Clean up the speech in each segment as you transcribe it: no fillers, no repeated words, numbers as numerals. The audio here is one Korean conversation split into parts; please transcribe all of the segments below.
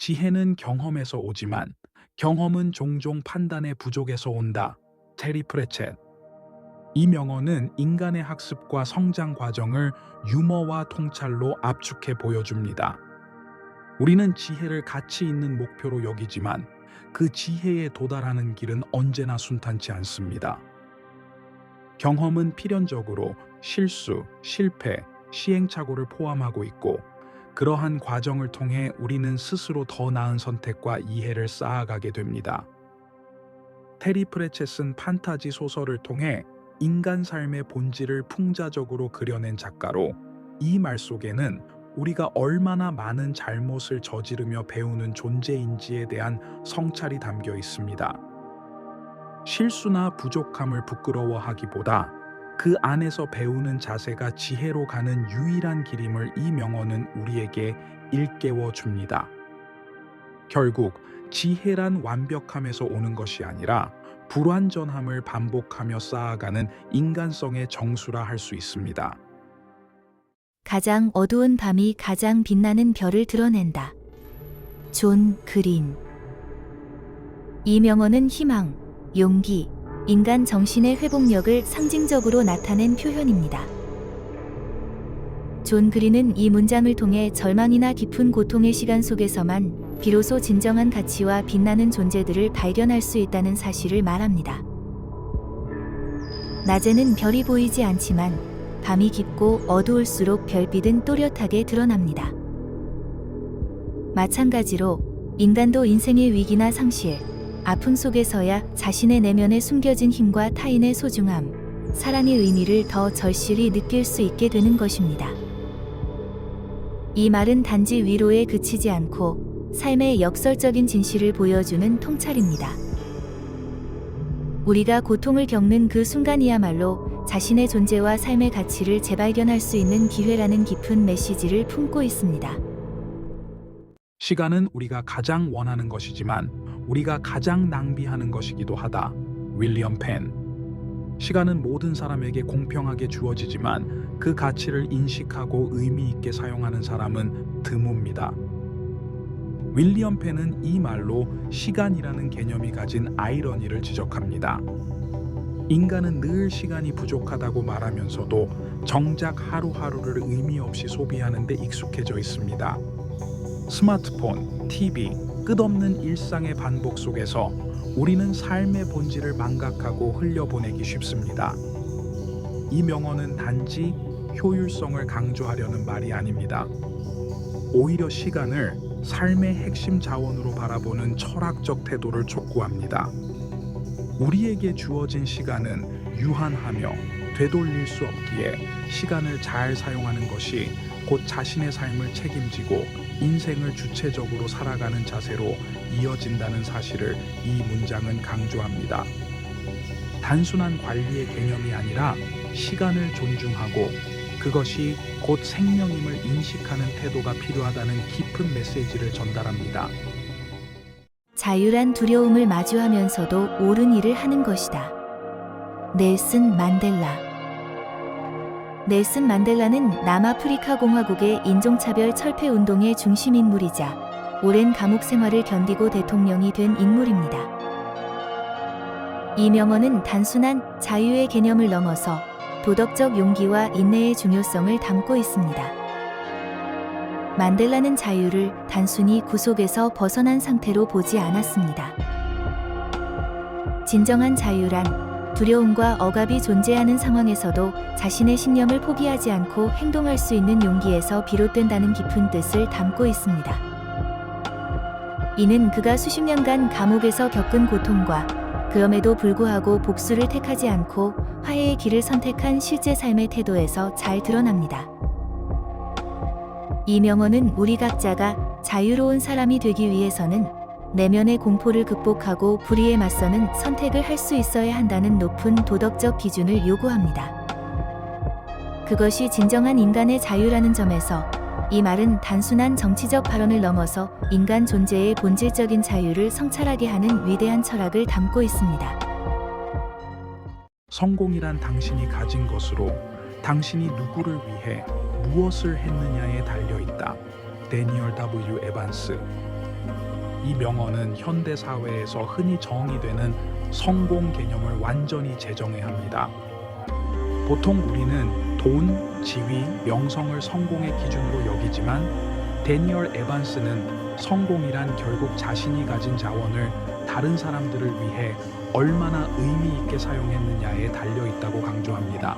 지혜는 경험에서 오지만 경험은 종종 판단의 부족에서 온다. 테리 프레쳇. 이 명언은 인간의 학습과 성장 과정을 유머와 통찰로 압축해 보여줍니다. 우리는 지혜를 가치 있는 목표로 여기지만 그 지혜에 도달하는 길은 언제나 순탄치 않습니다. 경험은 필연적으로 실수, 실패, 시행착오를 포함하고 있고 그러한 과정을 통해 우리는 스스로 더 나은 선택과 이해를 쌓아가게 됩니다. 테리 프레쳇은 판타지 소설을 통해 인간 삶의 본질을 풍자적으로 그려낸 작가로 이 말 속에는 우리가 얼마나 많은 잘못을 저지르며 배우는 존재인지에 대한 성찰이 담겨 있습니다. 실수나 부족함을 부끄러워하기보다 그 안에서 배우는 자세가 지혜로 가는 유일한 길임을 이 명언은 우리에게 일깨워 줍니다. 결국 지혜란 완벽함에서 오는 것이 아니라 불완전함을 반복하며 쌓아가는 인간성의 정수라 할 수 있습니다. 가장 어두운 밤이 가장 빛나는 별을 드러낸다. 존 그린. 이 명언은 희망, 용기, 인간 정신의 회복력을 상징적으로 나타낸 표현입니다. 존 그린은 이 문장을 통해 절망이나 깊은 고통의 시간 속에서만 비로소 진정한 가치와 빛나는 존재들을 발견할 수 있다는 사실을 말합니다. 낮에는 별이 보이지 않지만 밤이 깊고 어두울수록 별빛은 또렷하게 드러납니다. 마찬가지로 인간도 인생의 위기나 상실, 아픔 속에서야 자신의 내면에 숨겨진 힘과 타인의 소중함, 사랑의 의미를 더 절실히 느낄 수 있게 되는 것입니다. 이 말은 단지 위로에 그치지 않고 삶의 역설적인 진실을 보여주는 통찰입니다. 우리가 고통을 겪는 그 순간이야말로 자신의 존재와 삶의 가치를 재발견할 수 있는 기회라는 깊은 메시지를 품고 있습니다. 시간은 우리가 가장 원하는 것이지만 우리가 가장 낭비하는 것이기도 하다. 윌리엄 펜. 시간은 모든 사람에게 공평하게 주어지지만 그 가치를 인식하고 의미 있게 사용하는 사람은 드뭅니다. 윌리엄 펜은 이 말로 시간이라는 개념이 가진 아이러니를 지적합니다. 인간은 늘 시간이 부족하다고 말하면서도 정작 하루하루를 의미 없이 소비하는 데 익숙해져 있습니다. 스마트폰, TV, 끝없는 일상의 반복 속에서 우리는 삶의 본질을 망각하고 흘려보내기 쉽습니다. 이 명언은 단지 효율성을 강조하려는 말이 아닙니다. 오히려 시간을 삶의 핵심 자원으로 바라보는 철학적 태도를 촉구합니다. 우리에게 주어진 시간은 유한하며 되돌릴 수 없기에 시간을 잘 사용하는 것이 곧 자신의 삶을 책임지고 인생을 주체적으로 살아가는 자세로 이어진다는 사실을 이 문장은 강조합니다. 단순한 관리의 개념이 아니라 시간을 존중하고 그것이 곧 생명임을 인식하는 태도가 필요하다는 깊은 메시지를 전달합니다. 자유란 두려움을 마주하면서도 옳은 일을 하는 것이다. 넬슨 만델라. 넬슨 만델라는 남아프리카 공화국의 인종차별 철폐 운동의 중심 인물이자 오랜 감옥 생활을 견디고 대통령이 된 인물입니다. 이 명언은 단순한 자유의 개념을 넘어서 도덕적 용기와 인내의 중요성을 담고 있습니다. 만델라는 자유를 단순히 구속에서 벗어난 상태로 보지 않았습니다. 진정한 자유란 두려움과 억압이 존재하는 상황에서도 자신의 신념을 포기하지 않고 행동할 수 있는 용기에서 비롯된다는 깊은 뜻을 담고 있습니다. 이는 그가 수십 년간 감옥에서 겪은 고통과 그럼에도 불구하고 복수를 택하지 않고 화해의 길을 선택한 실제 삶의 태도에서 잘 드러납니다. 이 명언은 우리 각자가 자유로운 사람이 되기 위해서는 내면의 공포를 극복하고 불의에 맞서는 선택을 할 수 있어야 한다는 높은 도덕적 기준을 요구합니다. 그것이 진정한 인간의 자유라는 점에서 이 말은 단순한 정치적 발언을 넘어서 인간 존재의 본질적인 자유를 성찰하게 하는 위대한 철학을 담고 있습니다. 성공이란 당신이 가진 것으로 당신이 누구를 위해 무엇을 했느냐에 달려있다. 데니얼 W. 에반스. 이 명언은 현대 사회에서 흔히 정의되는 성공 개념을 완전히 재정해 합니다. 보통 우리는 돈, 지위, 명성을 성공의 기준으로 여기지만 데니얼 에반스는 성공이란 결국 자신이 가진 자원을 다른 사람들을 위해 얼마나 의미 있게 사용했느냐에 달려 있다고 강조합니다.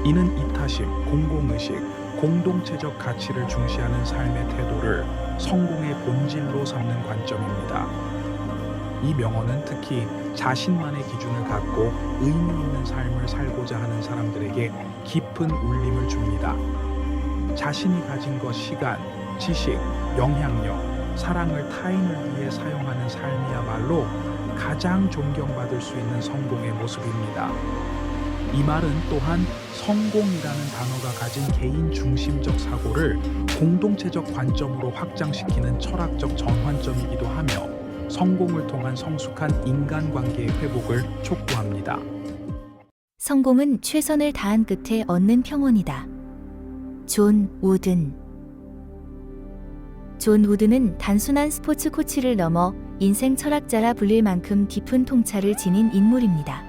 이는 이타심, 공공의식, 공동체적 가치를 중시하는 삶의 태도를 성공의 본질로 삼는 관점입니다. 이 명언은 특히 자신만의 기준을 갖고 의미 있는 삶을 살고자 하는 사람들에게 깊은 울림을 줍니다. 자신이 가진 것 시간, 지식, 영향력, 사랑을 타인을 위해 사용하는 삶이야말로 가장 존경받을 수 있는 성공의 모습입니다. 이 말은 또한 성공이라는 단어가 가진 개인 중심적 사고를 공동체적 관점으로 확장시키는 철학적 전환점이기도 하며 성공을 통한 성숙한 인간관계의 회복을 촉구합니다. 성공은 최선을 다한 끝에 얻는 평온이다. 존 우든. 존 우든은 단순한 스포츠 코치를 넘어 인생 철학자라 불릴 만큼 깊은 통찰을 지닌 인물입니다.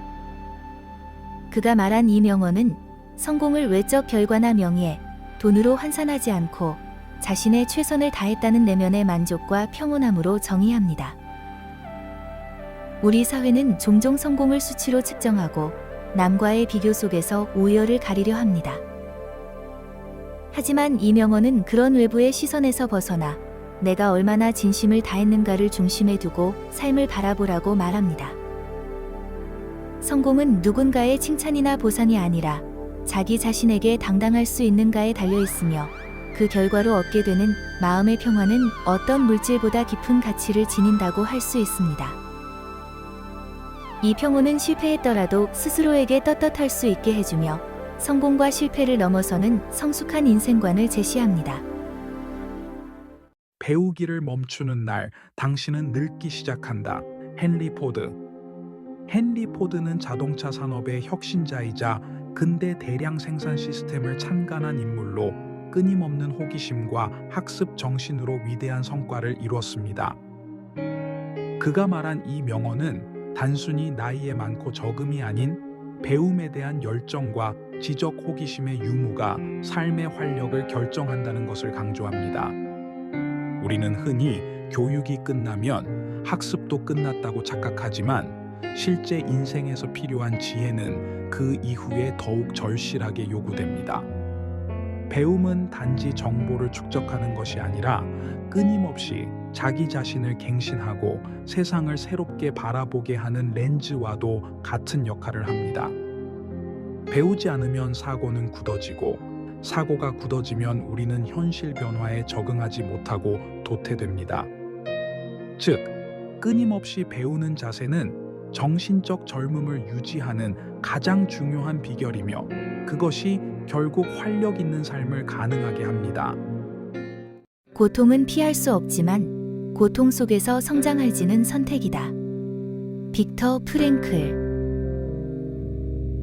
그가 말한 이 명언은 성공을 외적 결과나 명예, 돈으로 환산하지 않고 자신의 최선을 다했다는 내면의 만족과 평온함으로 정의합니다. 우리 사회는 종종 성공을 수치로 측정하고 남과의 비교 속에서 우열을 가리려 합니다. 하지만 이 명언은 그런 외부의 시선에서 벗어나 내가 얼마나 진심을 다했는가를 중심에 두고 삶을 바라보라고 말합니다. 성공은 누군가의 칭찬이나 보상이 아니라 자기 자신에게 당당할 수 있는가에 달려 있으며 그 결과로 얻게 되는 마음의 평화는 어떤 물질보다 깊은 가치를 지닌다고 할 수 있습니다. 이 평온은 실패했더라도 스스로에게 떳떳할 수 있게 해주며 성공과 실패를 넘어서는 성숙한 인생관을 제시합니다. 배우기를 멈추는 날, 당신은 늙기 시작한다. 헨리 포드. 헨리 포드는 자동차 산업의 혁신자이자 근대 대량 생산 시스템을 찬간한 인물로 끊임없는 호기심과 학습 정신으로 위대한 성과를 이뤘습니다. 그가 말한 이 명언은 단순히 나이에 많고 적음이 아닌 배움에 대한 열정과 지적 호기심의 유무가 삶의 활력을 결정한다는 것을 강조합니다. 우리는 흔히 교육이 끝나면 학습도 끝났다고 착각하지만 실제 인생에서 필요한 지혜는 그 이후에 더욱 절실하게 요구됩니다. 배움은 단지 정보를 축적하는 것이 아니라 끊임없이 자기 자신을 갱신하고 세상을 새롭게 바라보게 하는 렌즈와도 같은 역할을 합니다. 배우지 않으면 사고는 굳어지고 사고가 굳어지면 우리는 현실 변화에 적응하지 못하고 도태됩니다. 즉, 끊임없이 배우는 자세는 정신적 젊음을 유지하는 가장 중요한 비결이며 그것이 결국 활력 있는 삶을 가능하게 합니다. 고통은 피할 수 없지만 고통 속에서 성장할지는 선택이다. 빅터 프랭클.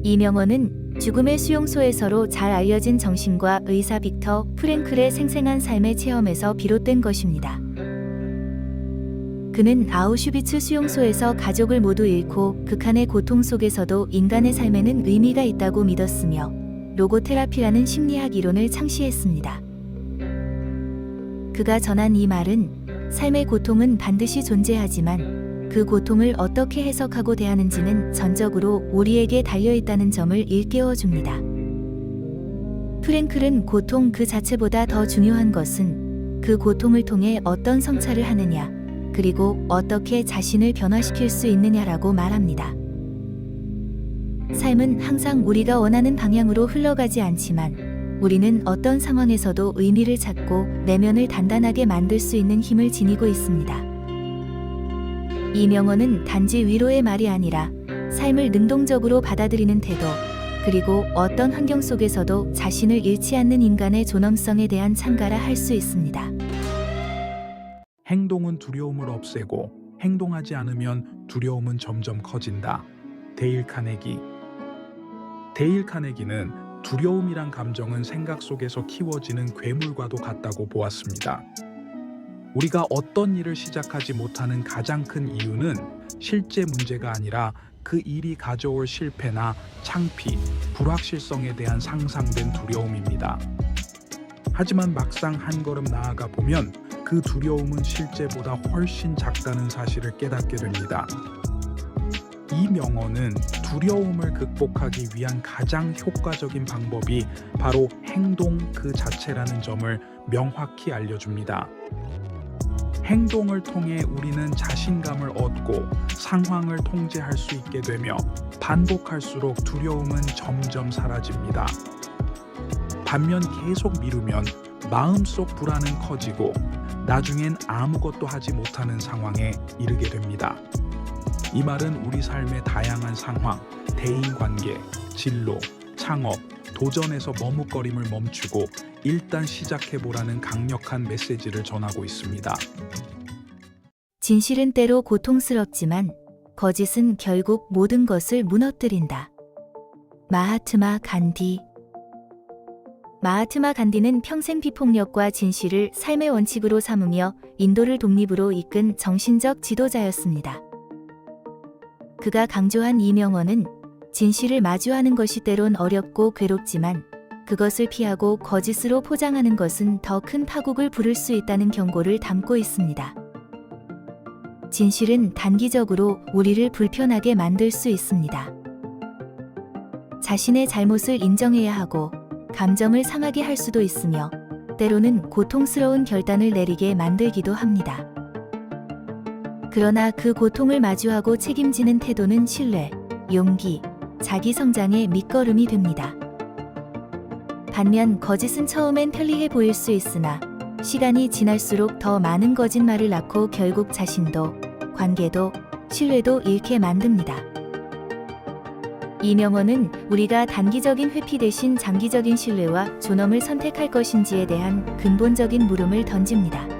이 명언은 죽음의 수용소에서로 잘 알려진 정신과 의사 빅터 프랭클의 생생한 삶의 체험에서 비롯된 것입니다. 그는 아우슈비츠 수용소에서 가족을 모두 잃고 극한의 고통 속에서도 인간의 삶에는 의미가 있다고 믿었으며 로고테라피라는 심리학 이론을 창시했습니다. 그가 전한 이 말은 삶의 고통은 반드시 존재하지만 그 고통을 어떻게 해석하고 대하는지는 전적으로 우리에게 달려있다는 점을 일깨워 줍니다. 프랭클은 고통 그 자체보다 더 중요한 것은 그 고통을 통해 어떤 성찰을 하느냐, 그리고 어떻게 자신을 변화시킬 수 있느냐라고 말합니다. 삶은 항상 우리가 원하는 방향으로 흘러가지 않지만 우리는 어떤 상황에서도 의미를 찾고 내면을 단단하게 만들 수 있는 힘을 지니고 있습니다. 이 명언은 단지 위로의 말이 아니라 삶을 능동적으로 받아들이는 태도, 그리고 어떤 환경 속에서도 자신을 잃지 않는 인간의 존엄성에 대한 참가라 할 수 있습니다. 행동은 두려움을 없애고 행동하지 않으면 두려움은 점점 커진다. 데일 카네기. 데일 카네기는 두려움이란 감정은 생각 속에서 키워지는 괴물과도 같다고 보았습니다. 우리가 어떤 일을 시작하지 못하는 가장 큰 이유는 실제 문제가 아니라 그 일이 가져올 실패나 창피, 불확실성에 대한 상상된 두려움입니다. 하지만 막상 한 걸음 나아가 보면 그 두려움은 실제보다 훨씬 작다는 사실을 깨닫게 됩니다. 이 명언은 두려움을 극복하기 위한 가장 효과적인 방법이 바로 행동 그 자체라는 점을 명확히 알려줍니다. 행동을 통해 우리는 자신감을 얻고 상황을 통제할 수 있게 되며 반복할수록 두려움은 점점 사라집니다. 반면 계속 미루면 마음속 불안은 커지고 나중엔 아무것도 하지 못하는 상황에 이르게 됩니다. 이 말은 우리 삶의 다양한 상황, 대인관계, 진로, 창업, 도전에서 머뭇거림을 멈추고 일단 시작해보라는 강력한 메시지를 전하고 있습니다. 진실은 때로 고통스럽지만 거짓은 결국 모든 것을 무너뜨린다. 마하트마 간디. 마하트마 간디는 평생 비폭력과 진실을 삶의 원칙으로 삼으며 인도를 독립으로 이끈 정신적 지도자였습니다. 그가 강조한 이 명언은 진실을 마주하는 것이 때론 어렵고 괴롭지만 그것을 피하고 거짓으로 포장하는 것은 더 큰 파국을 부를 수 있다는 경고를 담고 있습니다. 진실은 단기적으로 우리를 불편하게 만들 수 있습니다. 자신의 잘못을 인정해야 하고 감정을 상하게 할 수도 있으며 때로는 고통스러운 결단을 내리게 만들기도 합니다. 그러나 그 고통을 마주하고 책임지는 태도는 신뢰, 용기, 자기 성장의 밑거름이 됩니다. 반면 거짓은 처음엔 편리해 보일 수 있으나 시간이 지날수록 더 많은 거짓말을 낳고 결국 자신도, 관계도, 신뢰도 잃게 만듭니다. 이 명언은 우리가 단기적인 회피 대신 장기적인 신뢰와 존엄을 선택할 것인지에 대한 근본적인 물음을 던집니다.